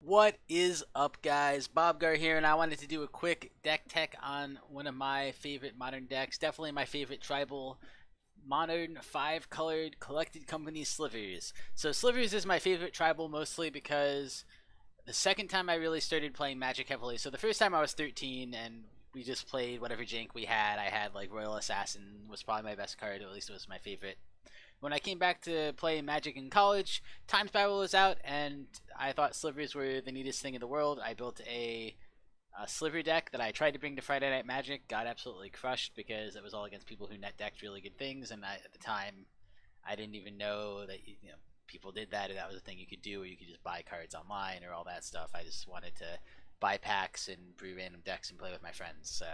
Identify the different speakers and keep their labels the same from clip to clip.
Speaker 1: What is up, guys? Bobgar here, and I wanted to do a quick deck tech on one of my favorite modern decks. Definitely my favorite tribal modern 5-colored collected company Slivers. So Slivers is my favorite tribal mostly because the second time I really started playing Magic heavily, so the first time I was 13 and we just played whatever jank we had. I had like Royal Assassin was probably my best card, or at least it was my favorite. When I came back to play Magic in college, Time Spiral was out, and I thought Slivers were the neatest thing in the world. I built a Sliver deck that I tried to bring to Friday Night Magic, got absolutely crushed because it was all against people who net decked really good things, and at the time, I didn't even know that people did that, or that was a thing you could do, or you could just buy cards online or all that stuff. I just wanted to buy packs and brew random decks and play with my friends. So,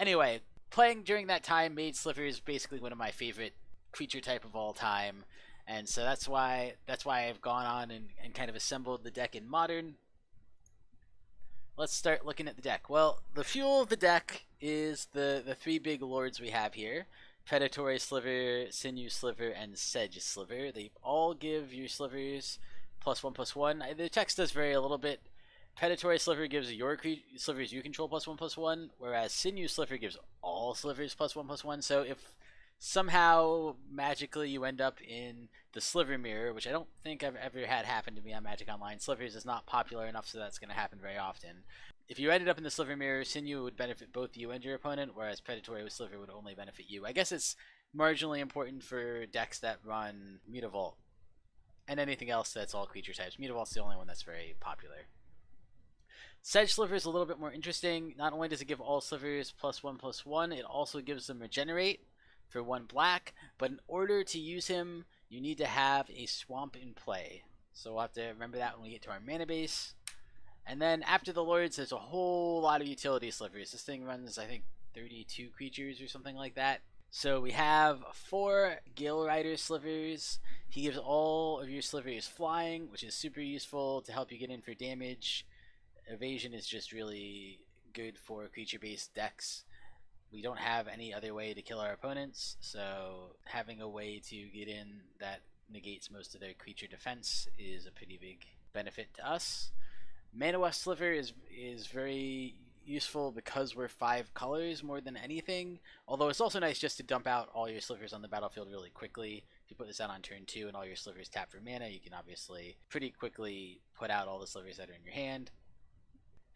Speaker 1: anyway, playing during that time made Slivers basically one of my favorite creature type of all time, and so that's why I've gone on and kind of assembled the deck in Modern. Let's start looking at the deck. Well, the fuel of the deck is the three big lords we have here: Predatory Sliver, Sinew Sliver, and Sedge Sliver. They all give your Slivers +1/+1. The text does vary a little bit. Predatory Sliver gives your Slivers you control +1/+1, whereas Sinew Sliver gives all Slivers +1/+1. So if somehow magically you end up in the Sliver mirror, which I don't think I've ever had happen to me on Magic Online. Slivers is not popular enough so that's going to happen very often. If you ended up in the Sliver mirror, Sinew would benefit both you and your opponent, whereas Predatory with Sliver would only benefit you. I guess it's marginally important for decks that run Mutavault and anything else that's all creature types. Mutavault's the only one that's very popular. Sedge Sliver is a little bit more interesting. Not only does it give all Slivers +1/+1, it also gives them Regenerate for 1 black, but in order to use him, you need to have a swamp in play. So we'll have to remember that when we get to our mana base. And then after the lords, there's a whole lot of utility Slivers. This thing runs, I think, 32 creatures or something like that. So we have 4 Gale Rider Slivers. He gives all of your Slivers flying, which is super useful to help you get in for damage. Evasion is just really good for creature-based decks. We don't have any other way to kill our opponents, so having a way to get in that negates most of their creature defense is a pretty big benefit to us. Manaweft Sliver is very useful because we're 5 colors more than anything, although it's also nice just to dump out all your Slivers on the battlefield really quickly. If you put this out on turn 2 and all your Slivers tap for mana, you can obviously pretty quickly put out all the Slivers that are in your hand.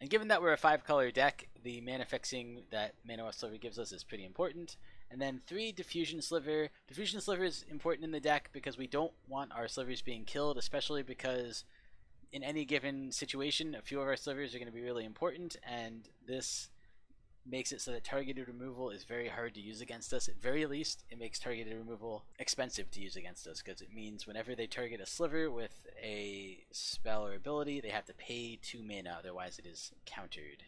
Speaker 1: And given that we're a 5-color deck, the mana fixing that Manaweft Sliver gives us is pretty important. And then 3 Diffusion Sliver. Diffusion Sliver is important in the deck because we don't want our Slivers being killed, especially because in any given situation, a few of our Slivers are going to be really important, and this makes it so that targeted removal is very hard to use against us. At very least, it makes targeted removal expensive to use against us, because it means whenever they target a Sliver with a spell or ability, they have to pay 2 mana, otherwise it is countered.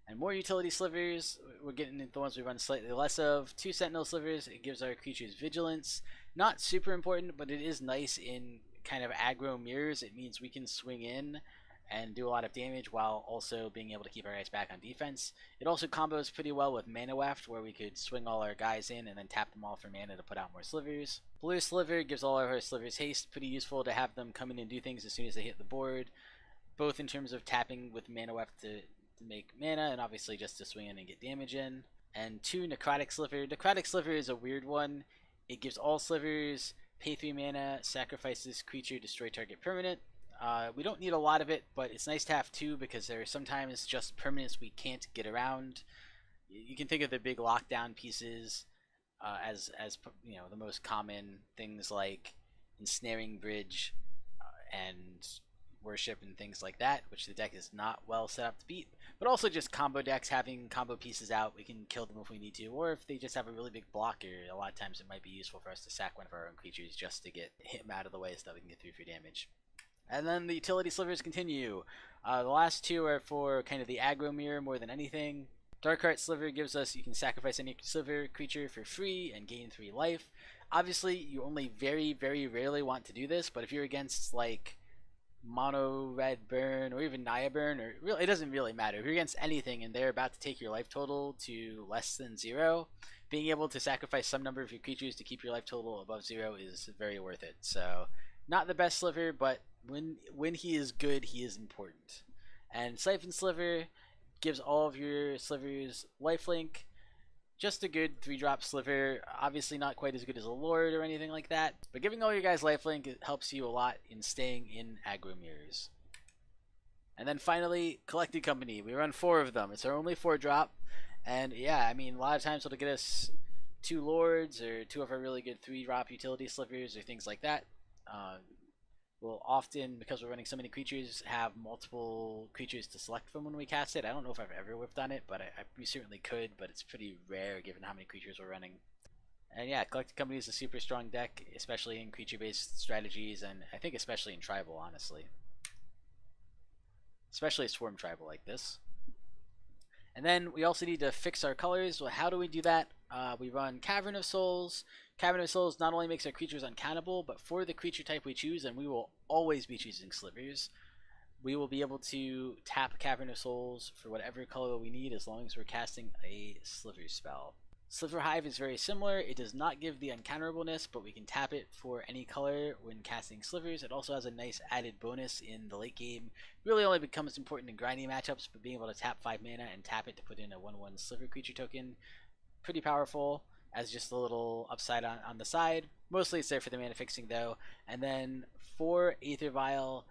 Speaker 1: And more utility Slivers, we're getting into the ones we run slightly less of. 2 Sentinel Slivers, it gives our creatures vigilance. Not super important, but it is nice in kind of aggro mirrors. It means we can swing in and do a lot of damage while also being able to keep our guys back on defense. It also combos pretty well with Manaweft, where we could swing all our guys in and then tap them all for mana to put out more Slivers. Blur Sliver gives all of our Slivers haste, pretty useful to have them come in and do things as soon as they hit the board, both in terms of tapping with Manaweft to make mana, and obviously just to swing in and get damage in. And 2 Necrotic Sliver. Necrotic Sliver is a weird one. It gives all Slivers, pay 3 mana, sacrifice this creature, destroy target permanent. We don't need a lot of it, but it's nice to have 2 because there are sometimes just permanents we can't get around. You can think of the big lockdown pieces as you know, the most common things like Ensnaring Bridge and Worship and things like that, which the deck is not well set up to beat. But also just combo decks having combo pieces out, we can kill them if we need to, or if they just have a really big blocker, a lot of times it might be useful for us to sack one of our own creatures just to get him out of the way so that we can get through for damage. And then the utility Slivers continue. The last 2 are for kind of the aggro mirror more than anything. Darkheart Sliver gives us, you can sacrifice any Sliver creature for free and gain 3 life. Obviously, you only very, very rarely want to do this, but if you're against like Mono Red Burn or even Naya Burn, or really, it doesn't really matter. If you're against anything and they're about to take your life total to less than 0, being able to sacrifice some number of your creatures to keep your life total above 0 is very worth it. So not the best Sliver, but When he is good, he is important. And Siphon Sliver gives all of your slivers lifelink. Just a good 3-drop sliver. Obviously not quite as good as a lord or anything like that, but giving all your guys lifelink helps you a lot in staying in aggro mirrors. And then finally, Collected Company. We run 4 of them. It's our only 4-drop. And yeah, I mean, a lot of times it'll get us 2 lords or 2 of our really good 3-drop utility slivers or things like that. We'll often, because we're running so many creatures, have multiple creatures to select from when we cast it. I don't know if I've ever whipped on it, but we certainly could, but it's pretty rare given how many creatures we're running. And yeah, Collected Company is a super strong deck, especially in creature-based strategies, and I think especially in Tribal, honestly. Especially a Swarm Tribal like this. And then we also need to fix our colors. Well, how do we do that? We run Cavern of Souls. Cavern of Souls not only makes our creatures uncountable, but for the creature type we choose, and we will always be choosing Slivers, we will be able to tap Cavern of Souls for whatever color we need as long as we're casting a Sliver spell. Sliver Hive is very similar. It does not give the uncounterableness, but we can tap it for any color when casting Slivers. It also has a nice added bonus in the late game. Really only becomes important in grindy matchups, but being able to tap 5 mana and tap it to put in a 1/1 Sliver creature token, pretty powerful as just a little upside on the side. Mostly it's there for the mana fixing though. And then for Aether Vial,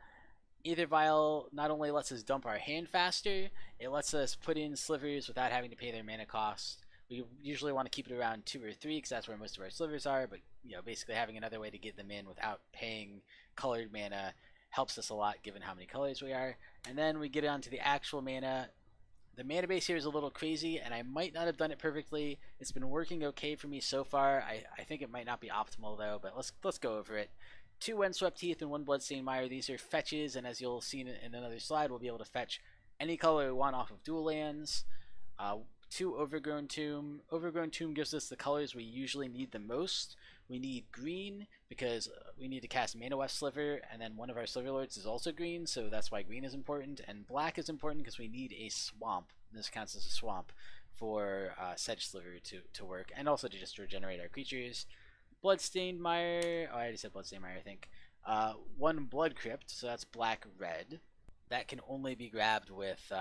Speaker 1: Aether Vial not only lets us dump our hand faster, it lets us put in Slivers without having to pay their mana cost. We usually want to keep it around 2 or 3 because that's where most of our slivers are, but you know, basically having another way to get them in without paying colored mana helps us a lot given how many colors we are. And then we get on to the actual mana. The mana base here is a little crazy, and I might not have done it perfectly. It's been working okay for me so far. I think it might not be optimal though, but let's go over it. 2 Windswept Heath and 1 Bloodstained Mire. These are fetches, and as you'll see in another slide, we'll be able to fetch any color we want off of dual lands. 2 Overgrown Tomb. Overgrown Tomb gives us the colors we usually need the most. We need green because we need to cast Manaweft Sliver, and then one of our Sliver Lords is also green, so that's why green is important. And black is important because we need a swamp. This counts as a swamp for Sedge Sliver to work, and also to just regenerate our creatures. Bloodstained Mire. Oh, I already said Bloodstained Mire, I think. 1 Blood Crypt, so that's black-red. That can only be grabbed with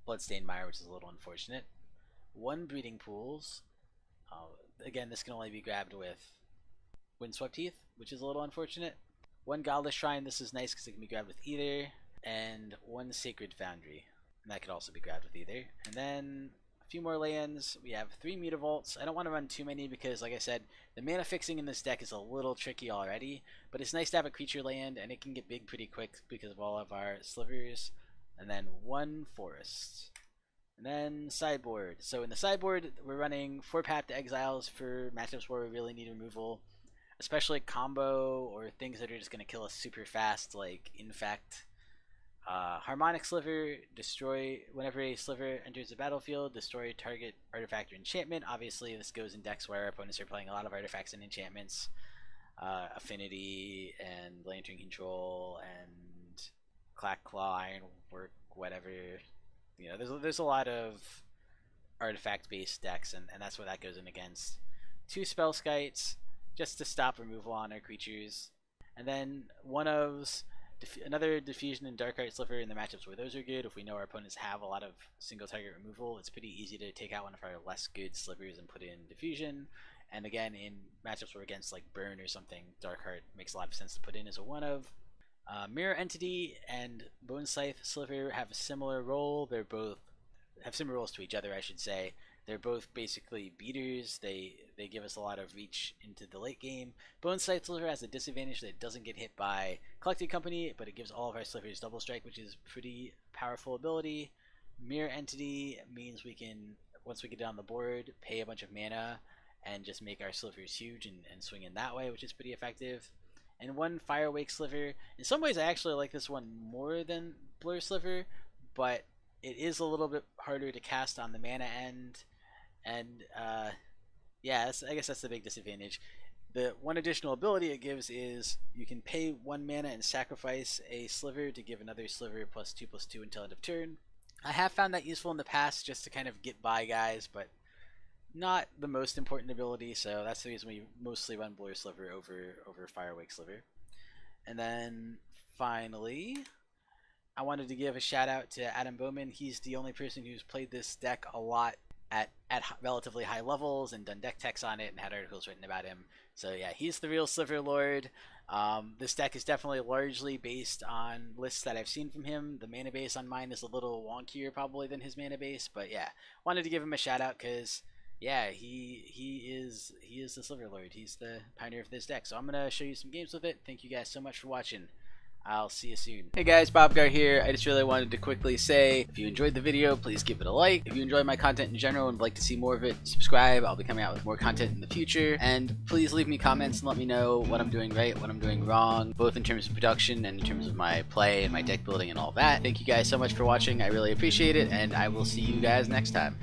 Speaker 1: Bloodstained Mire, which is a little unfortunate. 1 Breeding Pools. Again, this can only be grabbed with Windswept Heath, which is a little unfortunate. 1 Godless Shrine. This is nice because it can be grabbed with either. And 1 Sacred Foundry. And that could also be grabbed with either. And then a few more lands. We have 3 Mutavaults. I don't want to run too many because, like I said, the mana fixing in this deck is a little tricky already. But it's nice to have a creature land, and it can get big pretty quick because of all of our slivers. And then 1 Forest. And then Sideboard. So in the Sideboard, we're running 4 Path to Exiles for matchups where we really need removal. Especially combo or things that are just going to kill us super fast, like Infect. Harmonic Sliver. Destroy whenever a Sliver enters the battlefield. Destroy target artifact or enchantment. Obviously, this goes in decks where opponents are playing a lot of artifacts and enchantments. Affinity and Lantern Control and Clack Claw, Ironwork, whatever. You know, there's a lot of artifact-based decks, and that's what that goes in against. 2 Spell Skites, just to stop removal on our creatures. And then another Diffusion and Dark Art Sliver in the matchups where those are good. If we know our opponents have a lot of single target removal, it's pretty easy to take out one of our less good Slivers and put in Diffusion. And again, in matchups where against like Burn or something, Dark Heart makes a lot of sense to put in as a 1-of. Mirror Entity and Bone Scythe Sliver have a similar role. They're both have similar roles to each other, I should say. They're both basically beaters. They give us a lot of reach into the late game. Bone Scythe Sliver has a disadvantage that it doesn't get hit by Collected Company, but it gives all of our Slivers double strike, which is pretty powerful ability. Mirror Entity means we can, once we get down the board, pay a bunch of mana and just make our Slivers huge and swing in that way, which is pretty effective. And 1 Firewake Sliver. In some ways, I actually like this one more than Blur Sliver, but it is a little bit harder to cast on the mana end. And yeah, I guess that's the big disadvantage. The one additional ability it gives is you can pay 1 mana and sacrifice a Sliver to give another Sliver +2/+2 until end of turn. I have found that useful in the past just to kind of get by guys, but not the most important ability, so that's the reason we mostly run Blur Sliver over Firewake Sliver. And then finally, I wanted to give a shout out to Adam Bowman. He's the only person who's played this deck a lot at relatively high levels and done deck techs on it and had articles written about him. So yeah, he's the real Sliver Lord. This deck is definitely largely based on lists that I've seen from him. The mana base on mine is a little wonkier probably than his mana base, but yeah, wanted to give him a shout out because yeah, he is the Sliver Lord. He's the pioneer of this deck. So I'm gonna show you some games with it. Thank you guys so much for watching. I'll see you soon. Hey guys, Bobgar here. I just really wanted to quickly say, if you enjoyed the video, please give it a like. If you enjoy my content in general and would like to see more of it, subscribe. I'll be coming out with more content in the future. And please leave me comments and let me know what I'm doing right, what I'm doing wrong, both in terms of production and in terms of my play and my deck building and all that. Thank you guys so much for watching. I really appreciate it, and I will see you guys next time.